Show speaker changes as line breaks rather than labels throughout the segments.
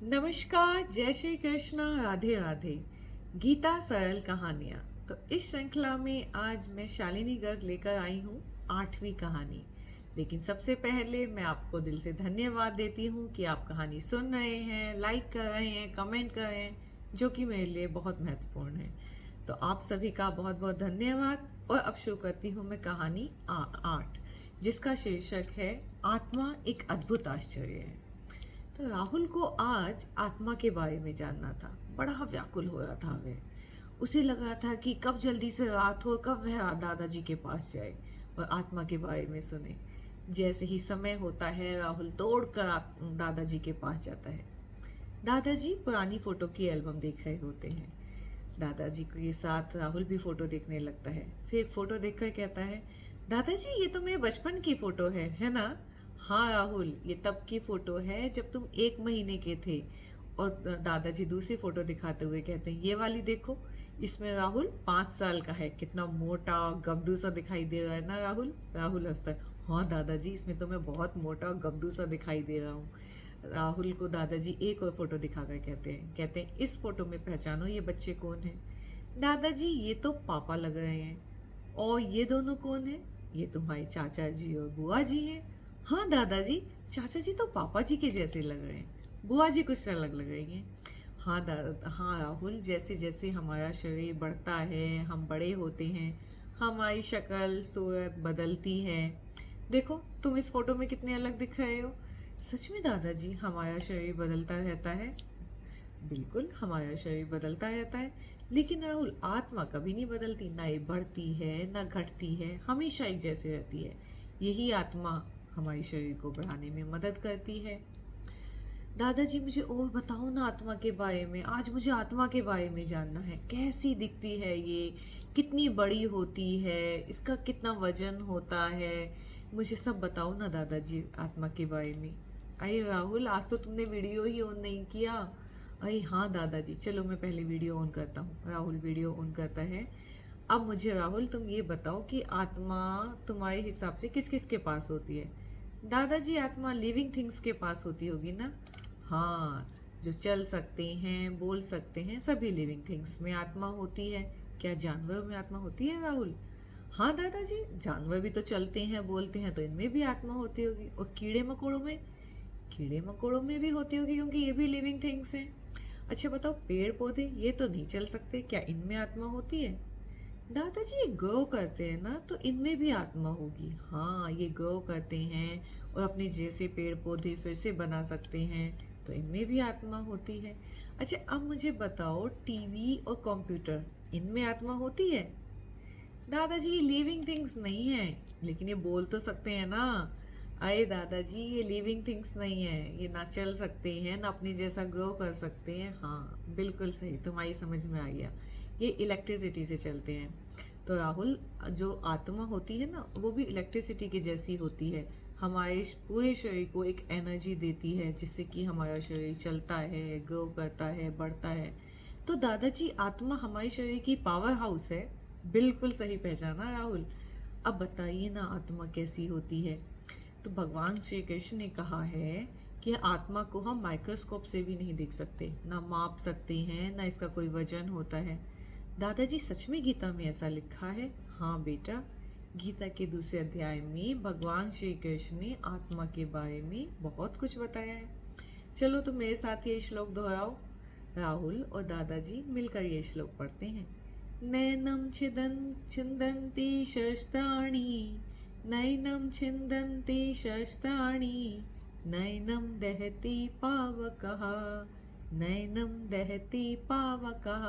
नमस्कार, जय श्री कृष्ण, राधे राधे। गीता सरल कहानियाँ। तो इस श्रृंखला में आज मैं शालिनी गर्ग लेकर आई हूँ 8वीं कहानी। लेकिन सबसे पहले मैं आपको दिल से धन्यवाद देती हूँ कि आप कहानी सुन रहे हैं, लाइक कर रहे हैं, कमेंट कर रहे हैं, जो कि मेरे लिए बहुत महत्वपूर्ण है। तो आप सभी का बहुत बहुत धन्यवाद। और अब शुरू करती हूँ मैं कहानी 8, जिसका शीर्षक है आत्मा एक अद्भुत आश्चर्य है। तो राहुल को आज आत्मा के बारे में जानना था। बड़ा व्याकुल हो रहा था वह। उसे लग रहा था कि कब जल्दी से रात हो, कब वह दादाजी के पास जाए और आत्मा के बारे में सुने। जैसे ही समय होता है, राहुल दौड़कर दादाजी के पास जाता है। दादाजी पुरानी फोटो की एल्बम देख रहे होते हैं। दादाजी के साथ राहुल भी फोटो देखने लगता है। फिर एक फोटो देखकर कहता है, दादाजी ये तो मेरे बचपन की फोटो है ना? हाँ राहुल, ये तब की फोटो है जब तुम 1 महीने के थे। और दादाजी दूसरी फोटो दिखाते हुए कहते हैं, ये वाली देखो, इसमें राहुल 5 साल का है। कितना मोटा गब्दू सा दिखाई दे रहा है ना राहुल? राहुल हंसता है, हाँ दादाजी, इसमें तो मैं बहुत मोटा गब्दू सा दिखाई दे रहा हूँ। राहुल को दादाजी एक और फोटो दिखाकर कहते हैं इस फोटो में पहचानो ये बच्चे कौन हैं? दादाजी ये तो पापा लग रहे हैं। और ये दोनों कौन है? ये तुम्हारे चाचा जी और बुआ जी हैं। हाँ दादाजी, चाचा जी तो पापा जी के जैसे लग रहे हैं, बुआ जी कुछ अलग लग रही हैं। हाँ दादा, हाँ राहुल, जैसे जैसे हमारा शरीर बढ़ता है, हम बड़े होते हैं, हमारी शक्ल सूरत बदलती है। देखो तुम इस फोटो में कितने अलग दिख रहे हो। सच में दादाजी, हमारा शरीर बदलता रहता है। बिल्कुल, हमारा शरीर बदलता रहता है, लेकिन राहुल आत्मा कभी नहीं बदलती। ना ये बढ़ती है ना घटती है, हमेशा एक जैसे रहती है। यही आत्मा हमारे शरीर को बढ़ाने में मदद करती है। दादाजी मुझे और बताओ ना आत्मा के बारे में। आज मुझे आत्मा के बारे में जानना है। कैसी दिखती है ये, कितनी बड़ी होती है, इसका कितना वजन होता है? मुझे सब बताओ ना दादाजी आत्मा के बारे में। अरे राहुल, आज तो तुमने वीडियो ही ऑन नहीं किया। अरे हाँ दादाजी, चलो मैं पहले वीडियो ऑन करता हूँ। राहुल वीडियो ऑन करता है। अब मुझे राहुल तुम ये बताओ कि आत्मा तुम्हारे हिसाब से किस किस के पास होती है? दादाजी आत्मा लिविंग थिंग्स के पास होती होगी ना? हाँ, जो चल सकते हैं, बोल सकते हैं, सभी लिविंग थिंग्स में आत्मा होती है। क्या जानवरों में आत्मा होती है राहुल? हाँ दादाजी, जानवर भी तो चलते हैं, बोलते हैं, तो इनमें भी आत्मा होती होगी। और कीड़े मकोड़ों में? कीड़े मकोड़ों में भी होती होगी, क्योंकि ये भी लिविंग थिंग्स हैं। अच्छा बताओ, पेड़ पौधे ये तो नहीं चल सकते, क्या इनमें आत्मा होती है? दादाजी ये ग्रो करते हैं ना, तो इनमें भी आत्मा होगी। हाँ, ये ग्रो करते हैं और अपने जैसे पेड़ पौधे फिर से बना सकते हैं, तो इनमें भी आत्मा होती है। अच्छा अब मुझे बताओ, टीवी और कंप्यूटर, इनमें आत्मा होती है? दादाजी ये लिविंग थिंग्स नहीं है, लेकिन ये बोल तो सकते हैं ना। अरे दादाजी, ये लिविंग थिंग्स नहीं है, ये ना चल सकते हैं ना अपने जैसा ग्रो कर सकते हैं। हाँ बिल्कुल सही, तुम्हारी समझ में आ गया, ये इलेक्ट्रिसिटी से चलते हैं। तो राहुल, जो आत्मा होती है ना, वो भी इलेक्ट्रिसिटी की जैसी होती है। हमारे पूरे शरीर को एक एनर्जी देती है, जिससे कि हमारा शरीर चलता है, ग्रो करता है, बढ़ता है। तो दादाजी आत्मा हमारे शरीर की पावर हाउस है। बिल्कुल सही पहचाना राहुल। अब बताइए ना आत्मा कैसी होती है? तो भगवान श्री कृष्ण ने कहा है कि आत्मा को हम माइक्रोस्कोप से भी नहीं देख सकते, ना माप सकते हैं, ना इसका कोई वजन होता है। दादाजी सच में गीता में ऐसा लिखा है? हाँ बेटा, गीता के दूसरे अध्याय में भगवान श्री कृष्ण ने आत्मा के बारे में बहुत कुछ बताया है। चलो तो मेरे साथ ये श्लोक दोहराओ। राहुल और दादाजी मिलकर ये श्लोक पढ़ते हैं। नैनम छिन्दन्ति शस्त्राणि, नैनम छिन्दन्ति शस्त्राणि, नैनम दहति पावकः, नैनम दहति पावकः,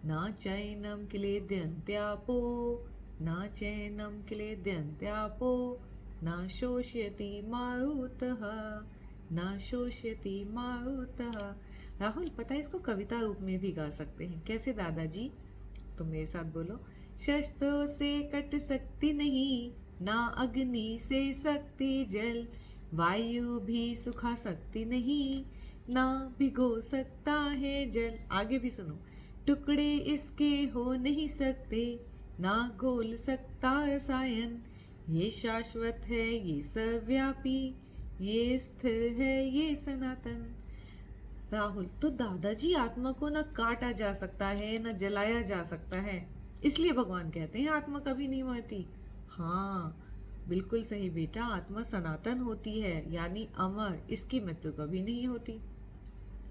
न चैनम क्लेद्यन्त्यापो, न चैनम क्लेद्यन्त्यापो, न शोष्यति मारुतः, न शोष्यति मारुतः। राहुल, पता है इसको कविता रूप में भी गा सकते हैं। कैसे दादाजी? तुम मेरे साथ बोलो। शस्त्रों से कट सकती नहीं, ना अग्नि से सकती जल, वायु भी सुखा सकती नहीं, ना भिगो सकता है जल। आगे भी सुनो। टुकड़े इसके हो नहीं सकते, ना घोल सकता रसायन, ये शाश्वत है, ये सर्वव्यापी, ये स्थिर है, ये सनातन। राहुल, तो दादाजी, आत्मा को न काटा जा सकता है न जलाया जा सकता है, इसलिए भगवान कहते हैं आत्मा कभी नहीं मरती। हाँ, बिल्कुल सही बेटा, आत्मा सनातन होती है, यानी अमर, इसकी मृत्यु कभी नहीं होती।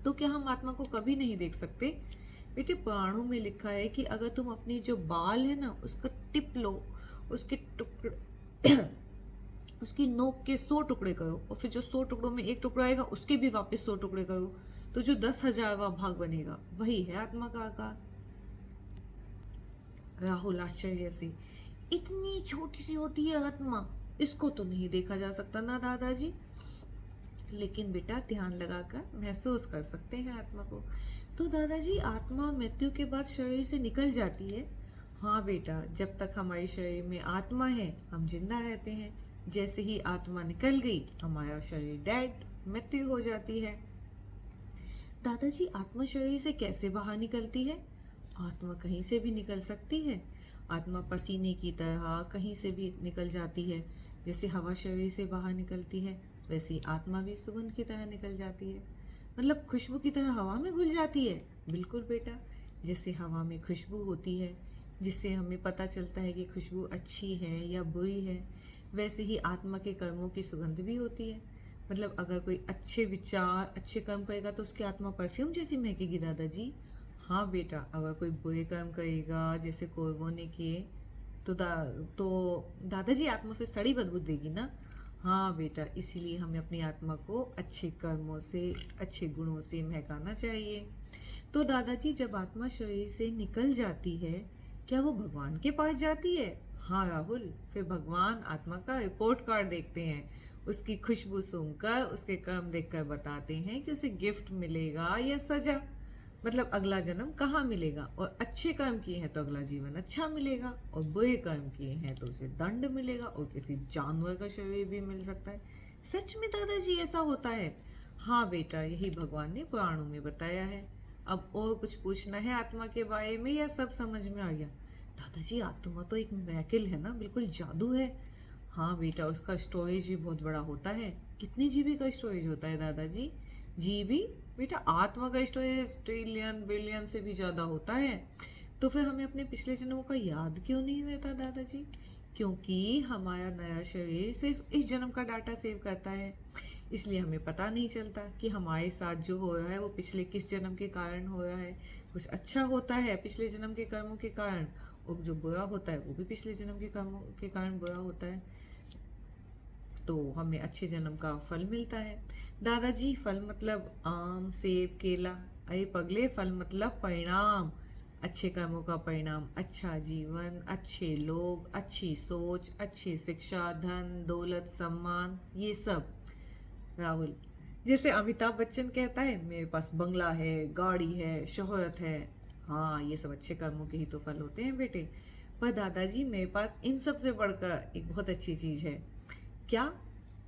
तो क्या हम आत्मा को कभी नहीं देख सकते? बेटे, पुराणों में लिखा है कि अगर तुम अपनी जो बाल है ना उसका टिप लो, उसके टुकड़े उसकी नोक के 100 टुकड़े करो, और फिर जो 100 टुकड़ों में एक टुकड़ा आएगा उसके भी वापस 100 टुकड़े करो, तो जो 10,000वां भाग बनेगा वही है आत्मा का आकार। राहुल आश्चर्य से, इतनी छोटी सी होती है आत्मा, इसको तो नहीं देखा जा सकता ना दादाजी। लेकिन बेटा, ध्यान लगाकर महसूस कर सकते हैं आत्मा को। तो दादाजी, आत्मा मृत्यु के बाद शरीर से निकल जाती है? हाँ बेटा, जब तक हमारे शरीर में आत्मा है हम जिंदा रहते हैं। जैसे ही आत्मा निकल गई हमारा शरीर डेड, मृत्यु हो जाती है। दादाजी, आत्मा शरीर से कैसे बाहर निकलती है? आत्मा कहीं से भी निकल सकती है। आत्मा पसीने की तरह कहीं से भी निकल जाती है। जैसे हवा शरीर से बाहर निकलती है, वैसे ही आत्मा भी सुगंध की तरह निकल जाती है। मतलब खुशबू की तरह हवा में घुल जाती है। बिल्कुल बेटा, जैसे हवा में खुशबू होती है जिससे हमें पता चलता है कि खुशबू अच्छी है या बुरी है, वैसे ही आत्मा के कर्मों की सुगंध भी होती है। मतलब अगर कोई अच्छे विचार, अच्छे कर्म करेगा तो उसकी आत्मा परफ्यूम जैसी महकेगी दादाजी। हाँ बेटा, अगर कोई बुरे कर्म करेगा जैसे कौरवों ने किए तो तो दादाजी, आत्मा फिर सड़ी बदबू देगी ना। हाँ बेटा, इसीलिए हमें अपनी आत्मा को अच्छे कर्मों से, अच्छे गुणों से महकाना चाहिए। तो दादाजी, जब आत्मा शरीर से निकल जाती है, क्या वो भगवान के पास जाती है? हाँ राहुल, फिर भगवान आत्मा का रिपोर्ट कार्ड देखते हैं। उसकी खुशबू सूंघकर, उसके कर्म देखकर बताते हैं कि उसे गिफ्ट मिलेगा या सजा। मतलब अगला जन्म कहाँ मिलेगा, और अच्छे कर्म किए हैं तो अगला जीवन अच्छा मिलेगा, और बुरे कर्म किए हैं तो उसे दंड मिलेगा, और किसी जानवर का शरीर भी मिल सकता है। सच में दादाजी ऐसा होता है? हाँ बेटा, यही भगवान ने पुराणों में बताया है। अब और कुछ पूछना है आत्मा के बारे में या सब समझ में आ गया? दादाजी, आत्मा तो एक मैकेल है ना, बिल्कुल जादू है। हाँ बेटा, उसका स्टोरेज भी बहुत बड़ा होता है। कितने जीबी का स्टोरेज होता है दादाजी? जीबी? बेटा, आत्मा का स्टोरेज ट्रिलियन बिलियन से भी ज़्यादा होता है। तो फिर हमें अपने पिछले जन्मों का याद क्यों नहीं रहता दादाजी? क्योंकि हमारा नया शरीर सिर्फ इस जन्म का डाटा सेव करता है, इसलिए हमें पता नहीं चलता कि हमारे साथ जो हो रहा है वो पिछले किस जन्म के कारण हो रहा है। कुछ अच्छा होता है पिछले जन्म के कर्मों के कारण, और जो बुरा होता है वो भी पिछले जन्म के कर्मों के कारण बुरा होता है। तो हमें अच्छे जन्म का फल मिलता है। दादाजी, फल मतलब आम, सेब, केला? अरे पगले, फल मतलब परिणाम। अच्छे कर्मों का परिणाम अच्छा जीवन, अच्छे लोग, अच्छी सोच, अच्छी शिक्षा, धन दौलत, सम्मान, ये सब। राहुल, जैसे अमिताभ बच्चन कहता है मेरे पास बंगला है, गाड़ी है, शोहरत है। हाँ, ये सब अच्छे कर्मों के ही तो फल होते हैं बेटे। पर दादाजी, मेरे पास इन सब से बढ़कर एक बहुत अच्छी चीज़ है। क्या?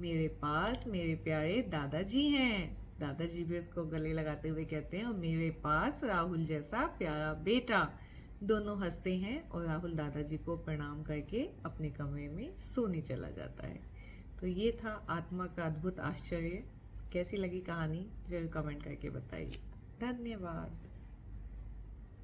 मेरे पास मेरे प्यारे दादाजी हैं। दादाजी भी उसको गले लगाते हुए कहते हैं, और मेरे पास राहुल जैसा प्यारा बेटा। दोनों हंसते हैं और राहुल दादाजी को प्रणाम करके अपने कमरे में सोने चला जाता है। तो ये था आत्मा का अद्भुत आश्चर्य। कैसी लगी कहानी जरूर कमेंट करके बताइए। धन्यवाद।